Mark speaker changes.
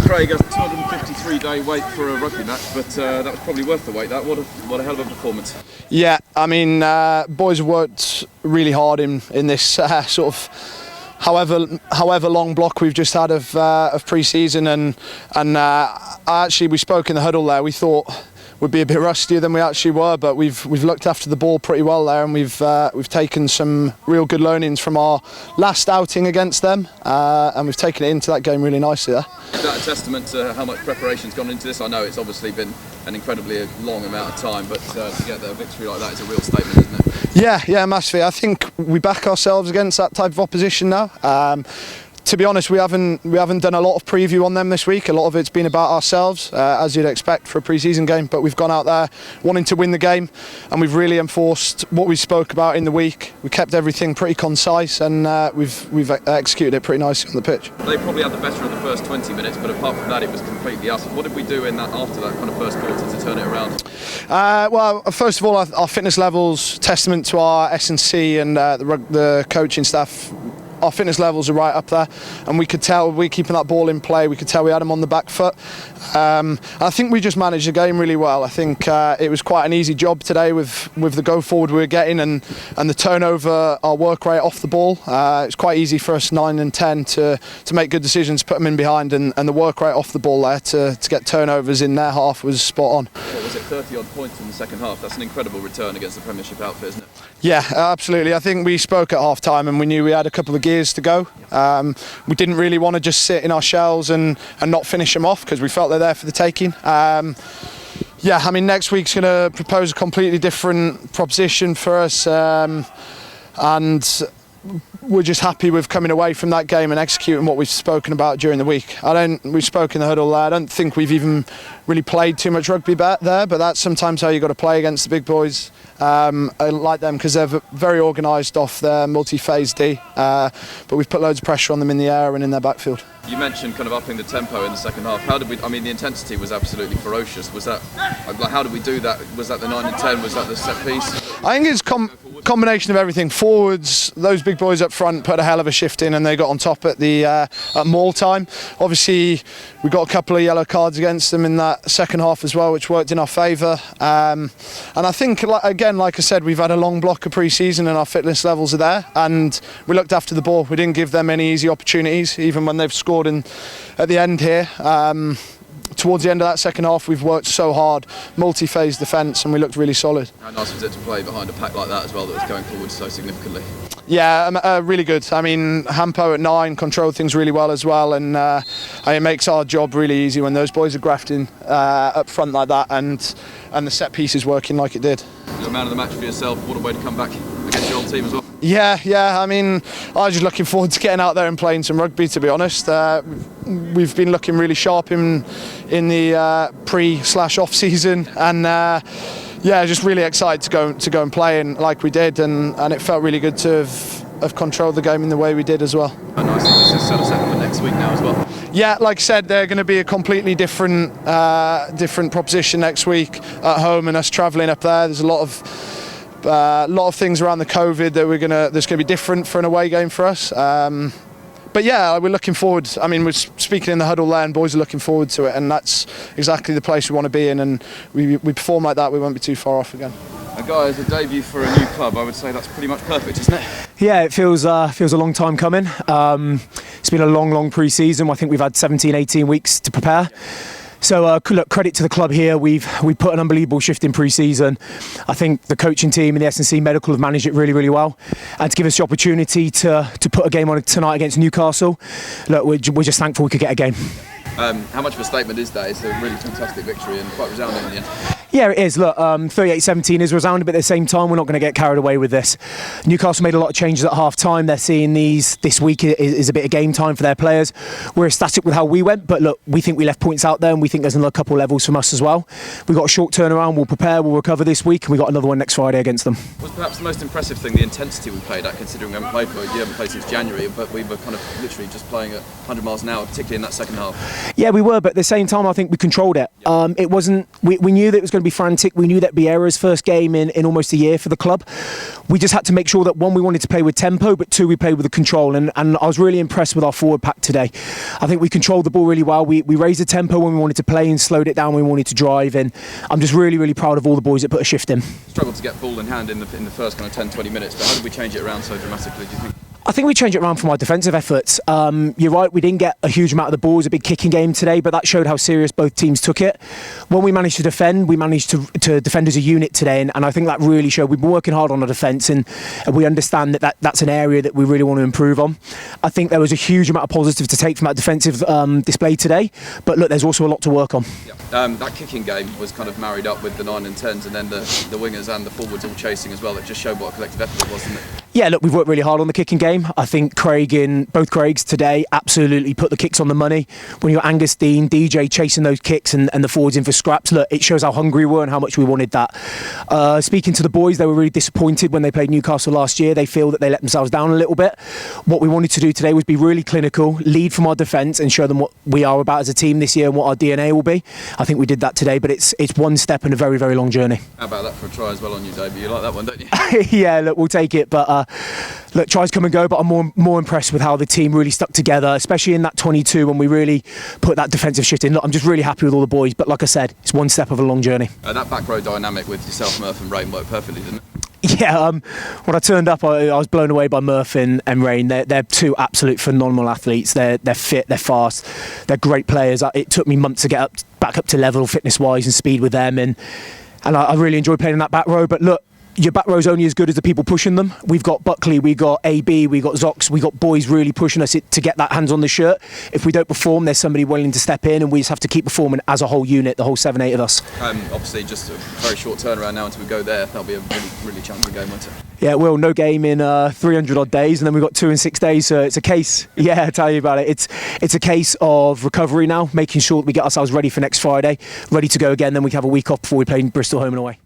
Speaker 1: Craig, a 253-day wait for a rugby match, but that was probably worth the wait. What a hell of a performance.
Speaker 2: Yeah, I mean, boys have worked really hard in this sort of however long block we've just had of pre-season, and actually we spoke in the huddle there. We thought we'd be a bit rustier than we actually were, but we've looked after the ball pretty well there, and we've taken some real good learnings from our last outing against them, and we've taken it into that game really nicely there.
Speaker 1: Is that a testament to how much preparation's gone into this? I know it's obviously been an incredibly long amount of time, but to get a victory like that is a real statement, isn't it?
Speaker 2: Yeah, massively. I think we back ourselves against that type of opposition now. To be honest, we haven't done a lot of preview on them this week. A lot of it's been about ourselves, as you'd expect for a pre-season game. But we've gone out there wanting to win the game, and we've really enforced what we spoke about in the week. We kept everything pretty concise, and we've executed it pretty nicely on the pitch.
Speaker 1: They probably had the better of the first 20 minutes, but apart from that, it was completely us. What did we do after that kind of first quarter to turn it around?
Speaker 2: Well, first of all, our fitness levels, testament to our S&C and the coaching staff. Our fitness levels are right up there, and we could tell we're keeping that ball in play. We could tell we had them on the back foot. I think we just managed the game really well. I think it was quite an easy job today with the go forward we were getting and the turnover, our work rate off the ball. It's quite easy for us 9 and 10 to make good decisions, put them in behind, and the work rate off the ball there to get turnovers in their half was spot on.
Speaker 1: What was it, 30 odd points in the second half? That's an incredible return against the Premiership outfit, isn't it?
Speaker 2: Yeah, absolutely. I think we spoke at half time and we knew we had a couple of gears to go. We didn't really want to just sit in our shells and not finish them off because we felt they're there for the taking. Yeah, I mean, next week's going to propose a completely different proposition for us, and we're just happy with coming away from that game and executing what we've spoken about during the week. We spoke in the huddle there. I don't think we've even really played too much rugby there, but that's sometimes how you've got to play against the big boys. I like them because they're very organised off their multi-phase D, but we've put loads of pressure on them in the air and in their backfield.
Speaker 1: You mentioned kind of upping the tempo in the second half. How did we? I mean, the intensity was absolutely ferocious. Was that? How did we do that? Was that the 9 and 10? Was that the set piece?
Speaker 2: I think it's combination of everything. Forwards, those big boys up front put a hell of a shift in, and they got on top at the at maul time. Obviously, we got a couple of yellow cards against them in that second half as well, which worked in our favour. And I think, again, like I said, we've had a long block of pre-season, and our fitness levels are there. And we looked after the ball. We didn't give them any easy opportunities, even when they've scored at the end here. Towards the end of that second half, we've worked so hard, multi-phase defence, and we looked really solid.
Speaker 1: How nice was it to play behind a pack like that as well, that was going forward so significantly?
Speaker 2: Yeah, really good. I mean, Hampo at 9 controlled things really well as well, and it makes our job really easy when those boys are grafting up front like that, and the set piece is working like it did.
Speaker 1: You're a man of the match for yourself. What a way to come back against your old team as well.
Speaker 2: Yeah. I mean, I was just looking forward to getting out there and playing some rugby, to be honest. We've been looking really sharp in the pre/off season, and just really excited to go and play and like we did, and it felt really good to have controlled the game in the way we did as well.
Speaker 1: And nice to set us up for next week now as well.
Speaker 2: Yeah, like I said, they're going to be a completely different proposition next week at home, and us travelling up there. There's a lot of things around the COVID that that's going to be different for an away game for us. But yeah, we're looking forward. I mean, we're speaking in the huddle there, and boys are looking forward to it, and that's exactly the place we want to be in. And we perform like that, we won't be too far off again.
Speaker 1: And guys, a debut for a new club, I would say that's pretty much perfect, isn't it?
Speaker 3: Yeah, it feels a long time coming. It's been a long pre-season. I think we've had 17, 18 weeks to prepare. So look, credit to the club here. We put an unbelievable shift in pre-season. I think the coaching team and the S&C Medical have managed it really well, and to give us the opportunity to put a game on tonight against Newcastle. Look, we're just thankful we could get a game.
Speaker 1: How much of a statement is that? It's a really fantastic victory and quite resounding in the end.
Speaker 3: Yeah, it is. Look, 38-17 is resounding, but at the same time, we're not going to get carried away with this. Newcastle made a lot of changes at half-time. They're seeing this week is a bit of game time for their players. We're ecstatic with how we went, but look, we think we left points out there, and we think there's another couple of levels from us as well. We've got a short turnaround. We'll prepare. We'll recover this week, and we've got another one next Friday against them.
Speaker 1: Was perhaps the most impressive thing the intensity we played at, considering we haven't played for a year, haven't played since January, but we were kind of literally just playing at 100 miles an hour, particularly in that second half.
Speaker 3: Yeah, we were, but at the same time, I think we controlled it. It wasn't. We knew that it was going to be frantic. We knew that'd be errors. First game in almost a year for the club. We just had to make sure that, one, we wanted to play with tempo, but two, we played with the control. And I was really impressed with our forward pack today. I think we controlled the ball really well. We raised the tempo when we wanted to play and slowed it down when we wanted to drive. And I'm just really, really proud of all the boys that put a shift in.
Speaker 1: Struggled to get ball in hand in the first kind of 10-20 minutes, but how did we change it around so dramatically, do you think?
Speaker 3: I think we changed it around from our defensive efforts. You're right, we didn't get a huge amount of the ball. It was a big kicking game today, but that showed how serious both teams took it. When we managed to defend, we managed to defend as a unit today, and I think that really showed. We've been working hard on our defence, and we understand that's an area that we really want to improve on. I think there was a huge amount of positive to take from that defensive display today, but look, there's also a lot to work on.
Speaker 1: Yeah. That kicking game was kind of married up with the 9 and 10s, and then the wingers and the forwards all chasing as well. That just showed what a collective effort it was, didn't it?
Speaker 3: Yeah, look, we've worked really hard on the kicking game. I think both Craigs today absolutely put the kicks on the money. When you're Angus Dean, DJ chasing those kicks and the forwards in for scraps, look, it shows how hungry we were and how much we wanted that. Speaking to the boys, they were really disappointed when they played Newcastle last year. They feel that they let themselves down a little bit. What we wanted to do today was be really clinical, lead from our defence and show them what we are about as a team this year and what our DNA will be. I think we did that today, but it's one step in a very, very long journey.
Speaker 1: How about that for a try as well on you, Dave? You like that one, don't you?
Speaker 3: Yeah, look, we'll take it, but look, tries come and go, but I'm more impressed with how the team really stuck together, especially in that 22 when we really put that defensive shift in. Look, I'm just really happy with all the boys, but like I said, it's one step of a long journey.
Speaker 1: That back row dynamic with yourself, Murph and Rain worked perfectly, didn't it?
Speaker 3: Yeah, when I turned up, I was blown away by Murph and Rain. They're two absolute phenomenal athletes. They're fit, they're fast, they're great players. It took me months to get back up to level fitness-wise and speed with them, and I really enjoyed playing in that back row. But look, your back row's only as good as the people pushing them. We've got Buckley, we've got AB, we've got Zox, we've got boys really pushing us to get that hands on the shirt. If we don't perform, there's somebody willing to step in, and we just have to keep performing as a whole unit, the whole 7-8 of us.
Speaker 1: Obviously, just a very short turnaround now until we go there. That'll be a really, really challenging game, won't it?
Speaker 3: Yeah, it will. No game in 300 odd days, and then we've got 2 in 6 days. So it's a case. Yeah, I'll tell you about it. It's a case of recovery now, making sure that we get ourselves ready for next Friday, ready to go again. Then we can have a week off before we play Bristol home and away.